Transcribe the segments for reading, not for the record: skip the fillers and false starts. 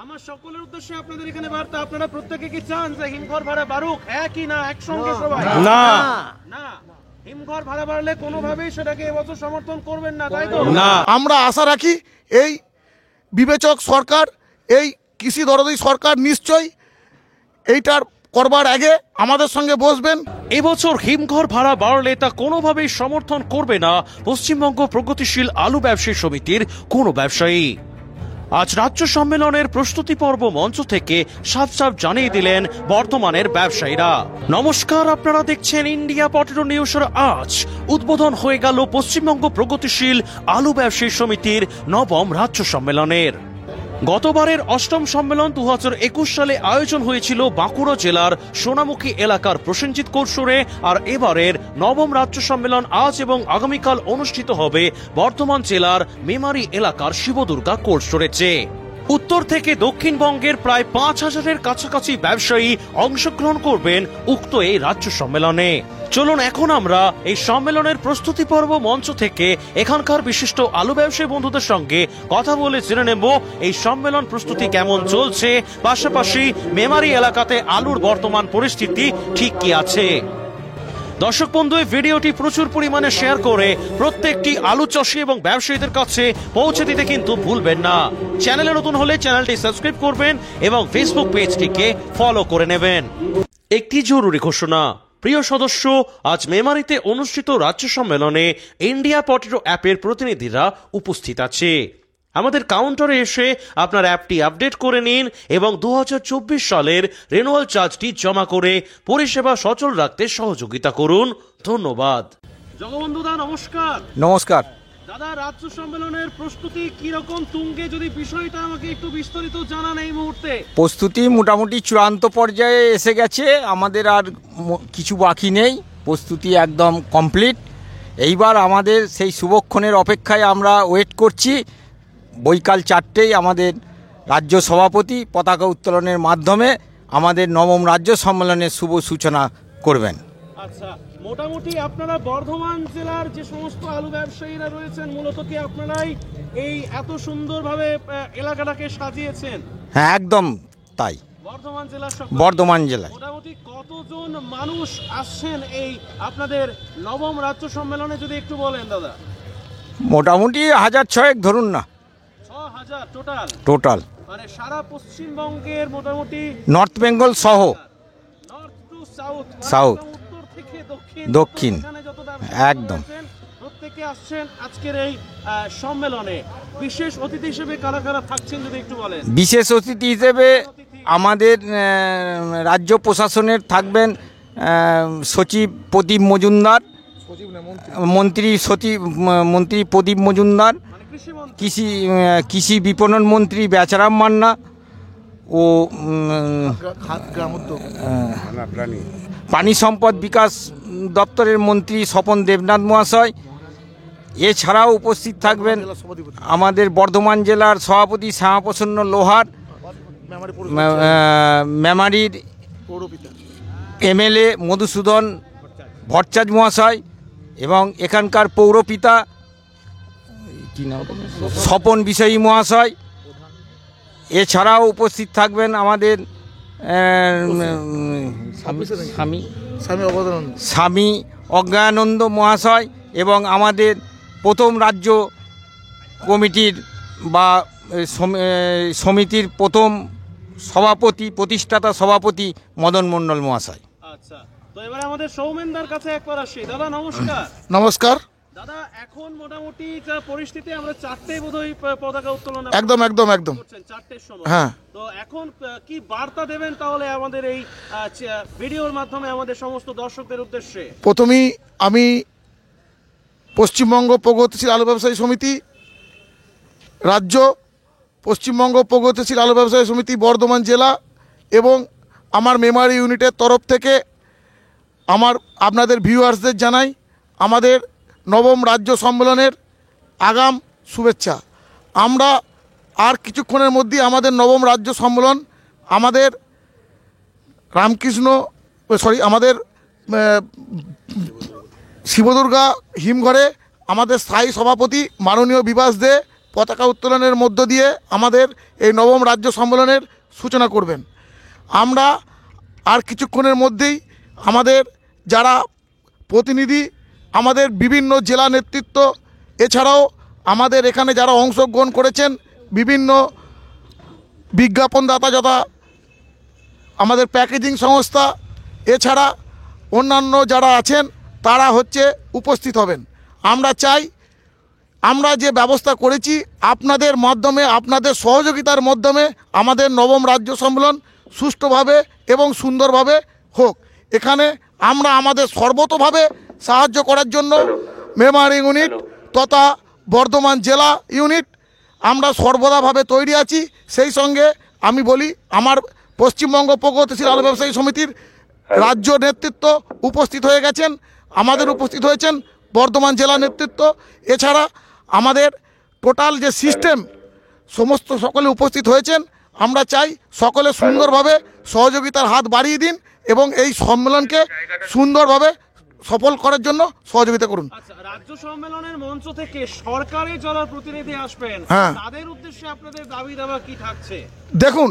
আমার সকলের উদ্দেশ্যে আপনাদের এখানে বার্তা, আপনারা প্রত্যেকে কি চান যে হিমঘর ভাড়া বাড়ুক? হ্যাঁ কি না একসঙ্গে সবাই? না না, হিমঘর ভাড়া বাড়লে কোনোভাবেই সেটাকে এবছর সমর্থন করবেন না, তাই তো? না, আমরা আশা রাখি এই বিবেচক সরকার, এই কৃষি দরদি সরকার নিশ্চয়ই এইটার করবার আগে আমাদের সঙ্গে বসবেন। এবছর হিমঘর ভাড়া বাড়লে তা কোনোভাবেই সমর্থন করবে না পশ্চিমবঙ্গ প্রগতিশীল আলু ব্যবসায়ী সমিতির কোনো ব্যবসায়ী। আজ রাজ্য সম্মেলনের প্রস্তুতি পর্ব মঞ্চ থেকে সাফ জানিয়ে দিলেন বর্ধমানের ব্যবসায়ীরা। নমস্কার, আপনারা দেখছেন ইন্ডিয়া পটেটো নিউজের। আজ উদ্বোধন হয়ে গেল পশ্চিমবঙ্গ প্রগতিশীল আলু ব্যবসায়ী সমিতির নবম রাজ্য সম্মেলনের। গতবারের অষ্টম সম্মেলন 2021 সালে আয়োজন হয়েছিল বাঁকুড়া জেলার সোনামুখী এলাকার প্রসেনজিৎ কোর্সরে, আর এবারের নবম রাজ্য সম্মেলন আজ এবং আগামীকাল অনুষ্ঠিত হবে বর্ধমান জেলার মেমারি এলাকার শিবদুর্গা কোর্সরেতে। উত্তর থেকে দক্ষিণবঙ্গের প্রায় 5000-এর কাছাকাছি ব্যবসায়ী অংশগ্রহণ করবেন উক্ত এই রাজ্য সম্মেলনে। চলুন এখন আমরা এই সম্মেলনের প্রস্তুতি পর্ব মঞ্চ থেকে এখানকার বিশিষ্ট আলু ব্যবসায়ী বন্ধুদের সঙ্গে কথা বলে জেনে নেব এই সম্মেলন প্রস্তুতি কেমন চলছে, পাশাপাশি মেমারি এলাকাতে আলুর বর্তমান পরিস্থিতি ঠিক কি আছে। দর্শক বন্ধু, এই ভিডিওটি প্রচুর পরিমাণে শেয়ার করে প্রত্যেকটি আলু চাষী এবং ব্যবসায়ীদের কাছে পৌঁছে দিতে কিন্তু ভুলবেন না। চ্যানেলে নতুন হলে চ্যানেলটি সাবস্ক্রাইব করবেন এবং ফেসবুক পেজটিকে ফলো করে নেবেন। একটি জরুরি ঘোষণা, প্রিয় সদস্য, আজ মেমারিতে অনুষ্ঠিত রাজ্য সম্মেলনে ইন্ডিয়া পটেটো অ্যাপের প্রতিনিধিরা উপস্থিত আছে। আমাদের কাউন্টারে এসে আপনার অ্যাপটি আপডেট করে নিন এবং 2024 সালের রেনুয়াল চার্জটি জমা করে পরিষেবা সচল রাখতে সহযোগিতা করুন। ধন্যবাদ। জগবন্ধু দা নমস্কার। নমস্কার। দাদা, রাজ্য সম্মেলনের প্রস্তুতি কি রকম তুঙ্গে, যদি বিষয়টা আমাকে একটু বিস্তারিত জানান এই মুহূর্তে। প্রস্তুতি মোটামুটি চূড়ান্ত পর্যায়ে এসে গেছে, আমাদের আর কিছু বাকি নেই, প্রস্তুতি একদম কমপ্লিট। এইবার আমাদের সেই শুভক্ষণের অপেক্ষায় আমরা ওয়েট করছি। বৈকাল 4টেই আমাদের রাজ্য সভাপতি পতাকা উত্তোলনের মাধ্যমে আমাদের নবম রাজ্য সম্মেলনের শুভ সূচনা করবেন। আচ্ছা, মোটামুটি আপনারা বর্ধমান জেলার যে সমস্ত আলু ব্যবসায়ীরা রয়েছেন, মূলত কি আপনারাই এই এত সুন্দরভাবে এলাকাটাকে সাজিয়েছেন? হ্যাঁ, একদম তাই। বর্ধমান জেলার বর্ধমান জেলায় মোটামুটি কতজন মানুষ আসছেন এই আপনাদের নবম রাজ্য সম্মেলনে, যদি একটু বলেন দাদা। মোটামুটি 1006 ধরুন না, 6000 টোটাল, মানে সারা পশ্চিমবঙ্গের মোটামুটি নর্থ বেঙ্গল সহ, নর্থ টু সাউথ, সাউথ, উত্তর থেকে দক্ষিণ, একদম প্রত্যেকে আসছেন আজকের এই সম্মেলনে। বিশেষ অতিথি হিসেবে কারা কারা থাকছেন যদি একটু বলেন। বিশেষ অতিথি হিসেবে আমাদের রাজ্য প্রশাসনের থাকবেন সচিব প্রদীপ মজুমদার, মন্ত্রী প্রদীপ মজুমদার, কৃষি বিপণন মন্ত্রী বেচারাম মান্না ও পানি সম্পদ বিকাশ দপ্তরের মন্ত্রী স্বপন দেবনাথ মহাশয়। এছাড়াও উপস্থিত থাকবেন আমাদের বর্ধমান জেলার সভাপতি শ্যামাপ্রসন্ন লোহার, মেমারির এমএলএ মধুসূদন ভট্টাচার্য মহাশয় এবং এখানকার পৌরপিতা স্বপন বিষয়ী মহাশয়। এছাড়াও উপস্থিত থাকবেন আমাদের স্বামী অজ্ঞানন্দ মহাশয় এবং আমাদের প্রথম রাজ্য কমিটির বা সমিতির প্রথম প্রতিষ্ঠাতা সভাপতি মদন মণ্ডল মহাশয়। আচ্ছা, তো এবারে আমাদের সৌমেনদার কাছে একবার আসি। দাদা নমস্কার। নমস্কার দাদা, এখন মোটামুটি যা পরিস্থিতি, আমরা 4টেই বোধহয় পতাকা উত্তোলন একদম 4টের সময়। হ্যাঁ, তো এখন কি বার্তা দেবেন তাহলে আমাদের এই ভিডিওর মাধ্যমে আমাদের সমস্ত দর্শকদের উদ্দেশ্যে? প্রথমেই আমি পশ্চিমবঙ্গ প্রগতিশীল আলু ব্যবসায়ী সমিতি রাজ্য, পশ্চিমবঙ্গ প্রগতিশীল আলু ব্যবসায়ী সমিতি বর্ধমান জেলা এবং আমার মেমারি ইউনিটের তরফ থেকে আপনাদের ভিউয়ার্সদের জানাই আমাদের নবম রাজ্য সম্মেলনের আগাম শুভেচ্ছা। আমরা আর কিছুক্ষণের মধ্যেই আমাদের নবম রাজ্য সম্মেলন আমাদের আমাদের শিবদুর্গা হিমঘরে আমাদের স্থায়ী সভাপতি মাননীয় বিভাস দে পতাকা উত্তোলনের মধ্য দিয়ে আমাদের এই নবম রাজ্য সম্মেলনের সূচনা করবেন। আমরা আর কিছুক্ষণের মধ্যেই আমাদের যারা প্রতিনিধি, আমাদের বিভিন্ন জেলা নেতৃত্ব, এছাড়াও আমাদের এখানে যারা অংশগ্রহণ করেছেন বিভিন্ন বিজ্ঞাপনদাতা, যথা আমাদের প্যাকেজিং সংস্থা, এছাড়া অন্যান্য যারা আছেন তারা উপস্থিত হবেন। আমরা চাই আমরা যে ব্যবস্থা করেছি আপনাদের মাধ্যমে, আপনাদের সহযোগিতার মাধ্যমে আমাদের নবম রাজ্য সম্মেলন সুষ্ঠুভাবে এবং সুন্দরভাবে হোক। এখানে আমরা আমাদের সর্বতোভাবে সাহায্য করার জন্য মেমারি ইউনিট তথা বর্ধমান জেলা ইউনিট আমরা সর্বদাভাবে তৈরি আছি। সেই সঙ্গে আমি বলি, আমার পশ্চিমবঙ্গ প্রগতিশীল আলু ব্যবসায়ী সমিতির রাজ্য নেতৃত্ব উপস্থিত হয়ে গেছেন, আমাদের উপস্থিত হয়েছেন বর্ধমান জেলা নেতৃত্ব, এছাড়া আমাদের টোটাল যে সিস্টেম সমস্ত সকলে উপস্থিত হয়েছেন। আমরা চাই সকলে সুন্দরভাবে সহযোগিতার হাত বাড়িয়ে দিন এবং এই সম্মেলনকে সুন্দরভাবে সফল করার জন্য সহযোগিতা করুন। আচ্ছা, রাজ্য সম্মেলনের মঞ্চ থেকে সরকারি যারা প্রতিনিধি আসবেন, হ্যাঁ, তাদের উদ্দেশ্যে আপনাদের দাবি দাবা কি থাকছে? দেখুন,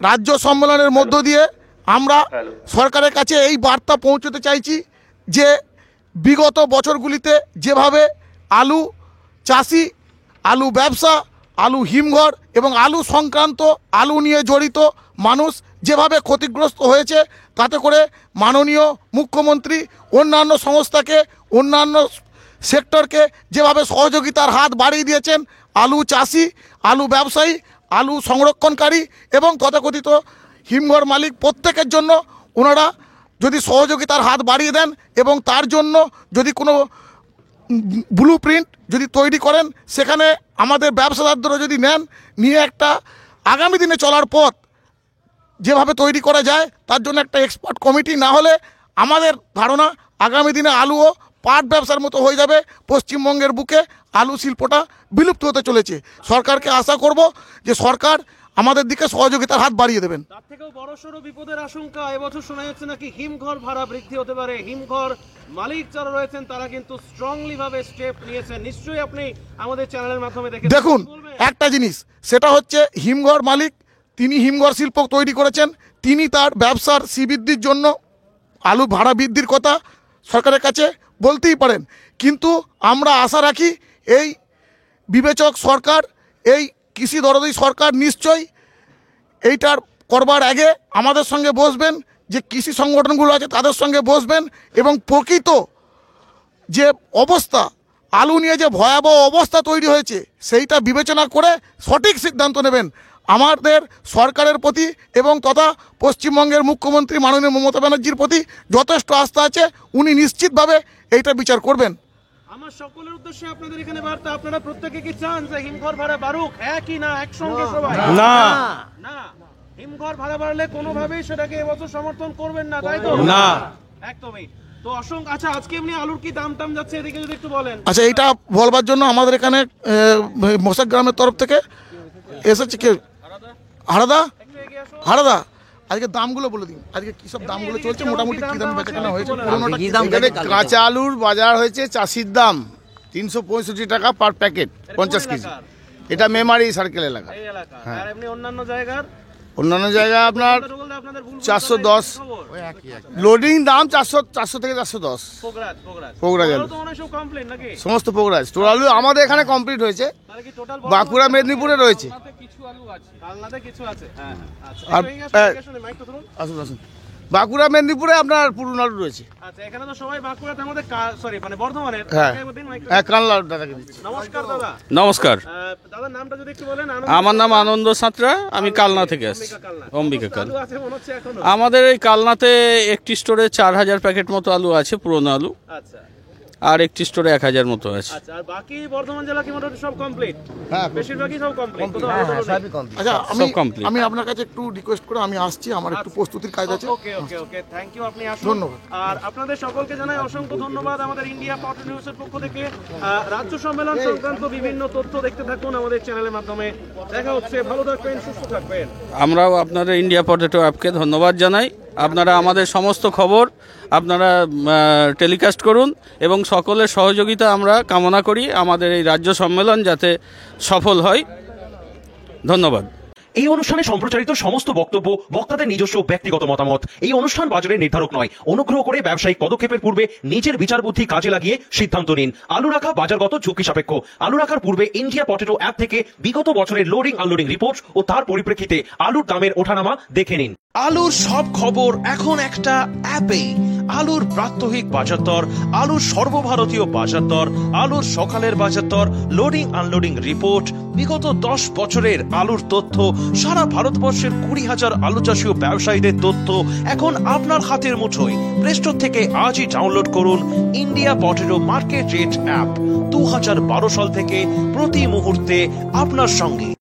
রাজ্য সম্মেলনের মধ্য দিয়ে আমরা সরকারের কাছে এই বার্তা পৌঁছতে চাইছি যে বিগত বছরগুলিতে যেভাবে আলু চাষি, আলু ব্যবসা, আলু হিমঘর এবং আলু সংক্রান্ত আলু নিয়ে জড়িত মানুষ যেভাবে ক্ষতিগ্রস্ত হয়েছে, তাতে করে মাননীয় মুখ্যমন্ত্রী অন্যান্য সংস্থাকে, অন্যান্য সেক্টরকে যেভাবে সহযোগিতার হাত বাড়িয়ে দিয়েছেন, আলু চাষি, আলু ব্যবসায়ী, আলু সংরক্ষণকারী এবং তথাকথিত হিমঘর মালিক প্রত্যেকের জন্য ওনারা যদি সহযোগিতার হাত বাড়িয়ে দেন এবং তার জন্য যদি কোনো ব্লু প্রিন্ট যদি তৈরি করেন, সেখানে আমাদের ব্যবসাদাররা যদি নেন, নিয়ে একটা আগামী দিনে চলার পথ যেভাবে তৈরি করা যায় তার জন্য একটা এক্সপার্ট কমিটি না হলে আমাদের ধারণা আগামী দিনে আলুও পাট ব্যবসার মতো হয়ে যাবে। পশ্চিমবঙ্গের বুকে আলু শিল্পটা বিলুপ্ত হতে চলেছে। সরকারকে আশা করব যে সরকার আমাদের দিকে সহযোগিতার হাত বাড়িয়ে দেবেন। তার থেকেও বড়সড় বিপদের আশঙ্কা এবছর শোনা যাচ্ছে নাকি হিমঘর ভাড়া বৃদ্ধি হতে পারে। হিমঘর মালিক যারা রয়েছেন তারা কিন্তু স্ট্রংলি ভাবে স্টেপ নিয়েছেন, নিশ্চয়ই আপনি আমাদের চ্যানেলের মাধ্যমে দেখে দেখুন একটা জিনিস, সেটা হচ্ছে হিমঘর মালিক, তিনি হিমঘর শিল্প তৈরি করেছেন, তিনি তার ব্যবসার শ্রীবৃদ্ধির জন্য আলু ভাড়া বৃদ্ধির কথা সরকারের কাছে বলতেই পারেন, কিন্তু আমরা আশা রাখি এই বিবেচক সরকার, এই কৃষি দরদি সরকার নিশ্চয়ই এইটার করবার আগে আমাদের সঙ্গে বসবেন, যে কৃষি সংগঠনগুলো আছে তাদের সঙ্গে বসবেন এবং প্রকৃত যে অবস্থা, আলু নিয়ে যে ভয়াবহ অবস্থা তৈরি হয়েছে সেইটা বিবেচনা করে সঠিক সিদ্ধান্ত নেবেন। আমাদের সরকারের প্রতি এবং তথা পশ্চিমবঙ্গের মুখ্যমন্ত্রী মাননীয় মমতা ব্যানার্জির প্রতি যথেষ্ট আস্থা আছে, উনি নিশ্চিতভাবে এইটা বিচার করবেন। আমার সকলের উদ্দেশ্যে আপনাদের এখানে বার্তা, আপনারা প্রত্যেকে কি চান যে হিমঘর ভাড়া বাড়ুক? হ্যাঁ কি না একসঙ্গে সবাই? না, না, হিমঘর ভাড়া বাড়লে কোনোভাবেই সেটাকে এবছর সমর্থন করবেন না, তাই তো? না, একদমই। তো অসংখ্য, আচ্ছা আজকে এমনি আলুর কি দাম টাম যাচ্ছে এদিকে যদি একটু বলেন। আচ্ছা, এইটা বলবার জন্য আমাদের এখানে মোশাক গ্রামের তরফ থেকে এসেছে কে? হারাদা, একটু এগিয়ে আসো। হারাদা, আজকে দামগুলো বলে দিন, আজকে কি সব দামগুলো চলছে, মোটামুটি কি দাম বেচাকেনা হয়েছে? পুরোনোটা কি দাম? এখানে কাঁচা আলুর বাজার হয়েছে চাষির দাম 365 টাকা পার প্যাকেট 50 কেজি। এটা মেমারি সার্কেল এলাকা। এই এলাকা আর এমনি অন্যান্য জায়গার অন্যান্য জায়গায় আপনার 410 লোডিং দাম 400 থেকে 410। পোগরাজ আলু সমস্ত পোগরাজ স্টোর আলু আমাদের এখানে কমপ্লিট হয়েছে। বাঁকুড়া মেদিনীপুরে রয়েছে। আসুন আসুন, বাঁকুড়া মেদিনীপুরে আপনার পুরনো আলু রয়েছে। আচ্ছা, এখানে তো সবাই বাঁকুড়াতে, আমাদের সরি মানে বর্ধমানের। হ্যাঁ, কানলা আলু দাদাকে দিচ্ছি। নমস্কার দাদা। নমস্কার, দাদার নামটা যদি একটু বলেন। আমার নাম আনন্দ সাঁতরা, আমি কালনা থেকে আসছি। অম্বিকা কাল। আলু আছে মনে হচ্ছে এখনো? আমাদের এই কালনাতে একটি স্টোরে 4000 প্যাকেট মতো আলু আছে, পুরোনো আলু। আচ্ছা, আর একটি স্টোরে 1000 মতো আছে। আচ্ছা, আর বাকি বর্ধমান জেলা কি মোটামুটি সব কমপ্লিট? হ্যাঁ, বেশিরভাগই সব কমপ্লিট। আচ্ছা, সব complete। আমি আপনার কাছে একটু রিকোয়েস্ট করে আমি আসছি, আমার একটু প্রস্তুতির কাজ আছে। ওকে ওকে ওকে, থ্যাংক ইউ, আপনি আসুন। ধন্যবাদ। আর আপনাদের সকলকে জানাই অসংখ্য ধন্যবাদ। আমাদের ইন্ডিয়া পট নিউজের পক্ষ থেকে রাজ্য সম্মেলন সংক্রান্ত বিভিন্ন তথ্য দেখতে থাকুন আমাদের চ্যানেলের মাধ্যমে। দেখা হচ্ছে, ভালো থাকবেন, সুস্থ থাকবেন। আমরাও আপনাদের ইন্ডিয়া পটেটো অ্যাপকে ধন্যবাদ জানাই। আপনারা আমাদের সমস্ত খবর আপনারা টেলিকাস্ট করুন এবং সকলের সহযোগিতা আমরা কামনা করি আমাদের এই রাজ্য সম্মেলন যাতে সফল হয়। ধন্যবাদ। এই অনুষ্ঠানে সম্প্রচারিত সমস্ত বক্তব্য বক্তাদের নিজস্ব ব্যক্তিগত মতামত। এই অনুষ্ঠান বাজারের নির্ধারক নয়। অনুগ্রহ করে ব্যবসায়িক পদক্ষেপের পূর্বে নিজের বিচার বুদ্ধি কাজে লাগিয়ে সিদ্ধান্ত নিন। আলু রাখা বাজারগত ঝুঁকি সাপেক্ষ। আলু রাখার পূর্বে ইন্ডিয়া পটেটো অ্যাপ থেকে বিগত বছরের লোডিং আনলোডিং রিপোর্ট ও তার পরিপ্রেক্ষিতে আলুর দামের ওঠানামা দেখে নিন। আলুর সব খবর এখন একটা অ্যাপে। আলুর প্রাত্যহিক বাজার দর, আলুর সর্বভারতীয় বাজার দর, আলুর সকালের বাজার দর, লোডিং আনলোডিং রিপোর্ট, বিগত 10 বছরের আলুর তথ্য, সারা ভারতবর্ষের 20,000 আলু চাষী ও ব্যবসায়ীদের তথ্য এখন আপনার হাতের মুঠোয়। প্লে স্টোর থেকে আজই ডাউনলোড করুন India potato market rate app. 2012 সাল থেকে প্রতি মুহূর্তে আপনার সঙ্গে।